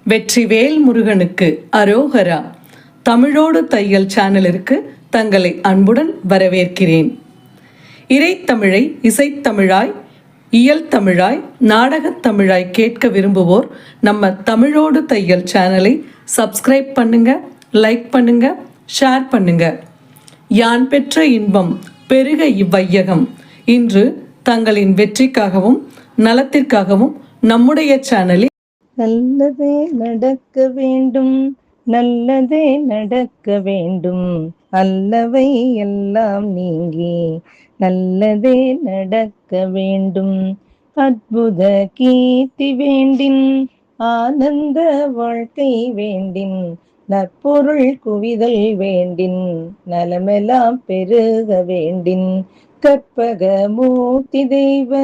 வெற்றிவேல் முருகனுக்கு அரோகரா. தமிழோடு தையல் சேனலிற்கு தங்களை அன்புடன் வரவேற்கிறேன். இறைத்தமிழை இசைத்தமிழாய், இயல் தமிழாய், நாடகத் தமிழாய் கேட்க விரும்புவோர் நம்ம தமிழோடு தையல் சேனலை சப்ஸ்கிரைப் பண்ணுங்க, லைக் பண்ணுங்க, ஷேர் பண்ணுங்க. யான் பெற்ற இன்பம் பெருக இவ்வையகம். இன்று தங்களின் வெற்றிக்காகவும் நலத்திற்காகவும் நம்முடைய சேனலில் நல்லதே நடக்க வேண்டும், நல்லதே நடக்க வேண்டும், அல்லவை எல்லாம் நீங்கி நல்லதே நடக்க வேண்டும். அற்புத கீர்த்தி வேண்டின், ஆனந்த வாழ்க்கை வேண்டின், நற்பொருள் குவிதல் வேண்டின், நலமெல்லாம் பெருக வேண்டின், கற்பக மூர்த்தி தெய்வ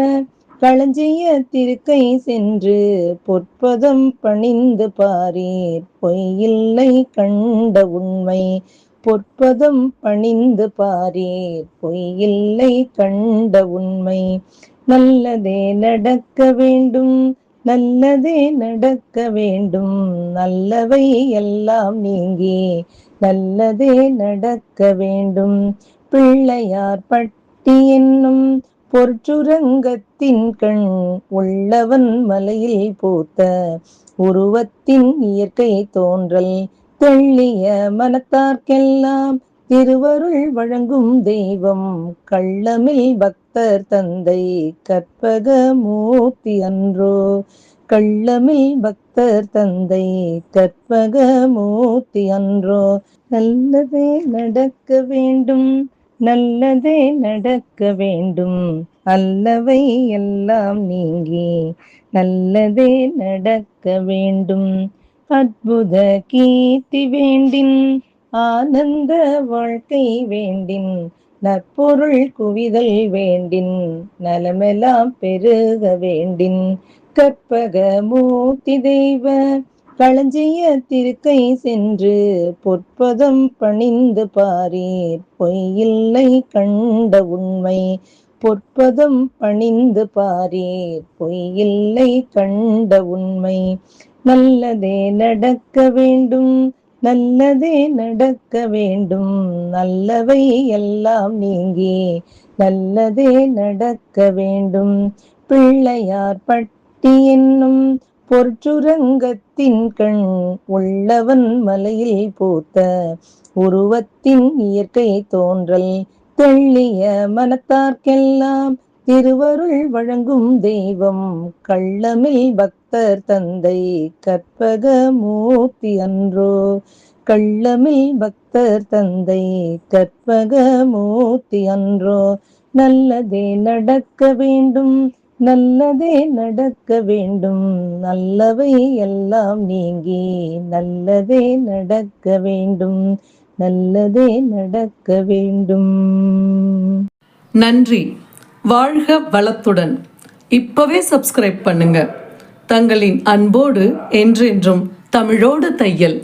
களஞ்சிய திருக்கை சென்று பொற்பதம் பணிந்து பாரீர், பொய்யில்லை கண்ட உண்மை. பொற்பதம் பணிந்து பாரீர், பொய்யில்லை கண்ட உண்மை. நல்லதே நடக்க வேண்டும், நல்லதே நடக்க வேண்டும், நல்லவை எல்லாம் நீங்கி நல்லதே நடக்க வேண்டும். பிள்ளையார் பட்டி என்னும் பொற்சுரங்கத்தின் கண் உள்ளவன் மலையில் பூத்த உருவத்தின் இயற்கை தோன்றல் தெள்ளிய மனத்தார்க்கெல்லாம் திருவருள் வழங்கும் தெய்வம் கள்ளமில் பக்தர் தந்தை கற்பக மூர்த்தி அன்றோ. கள்ளமில் பக்தர் தந்தை கற்பக மூர்த்தி அன்றோ. நல்லதே நடக்க வேண்டும், நல்லதே நடக்க வேண்டும், அல்லவை எல்லாம் நீங்கி நல்லதே நடக்க வேண்டும். அற்புத கீர்த்தி வேண்டின், ஆனந்த வாழ்க்கை வேண்டின், நற்பொருள் குவிதல் வேண்டின், நலமெல்லாம் பெருக வேண்டின், கற்பக மூர்த்தி தெய்வ களஞ்சிய திருக்கை சென்று பொற்பதம் பணிந்து பாரீர், பொய்யில்லை கண்ட உண்மை. பொற்பதம் பணிந்து பாரீர், பொய்யில்லை கண்ட உண்மை. நல்லதே நடக்க வேண்டும், நல்லதே நடக்க வேண்டும், நல்லவை எல்லாம் நீங்கி நல்லதே நடக்க வேண்டும். பிள்ளையார் பட்டி என்னும் பொற்சுரங்கத்தின் கண் உள்ளவன் மலையில் பூத்த உருவத்தின் இயற்கை தோன்றல் தெள்ளிய மனத்தார்க்கெல்லாம் திருவருள் வழங்கும் தெய்வம் கள்ளமில் பக்தர் தந்தை கற்பக மூர்த்தி அன்றோ. கள்ளமில் பக்தர் தந்தை கற்பக மூர்த்தி அன்றோ. நல்லதே நடக்க வேண்டும், நல்லதே நடக்க வேண்டும், நல்லவை எல்லாம் நீங்கி நல்லதே நடக்க வேண்டும், நல்லதே நடக்க வேண்டும். நன்றி. வாழ்க வளத்துடன். இப்பவே சப்ஸ்கிரைப் பண்ணுங்க. தங்களின் அன்போடு என்றென்றும் தமிழோடு தையல்.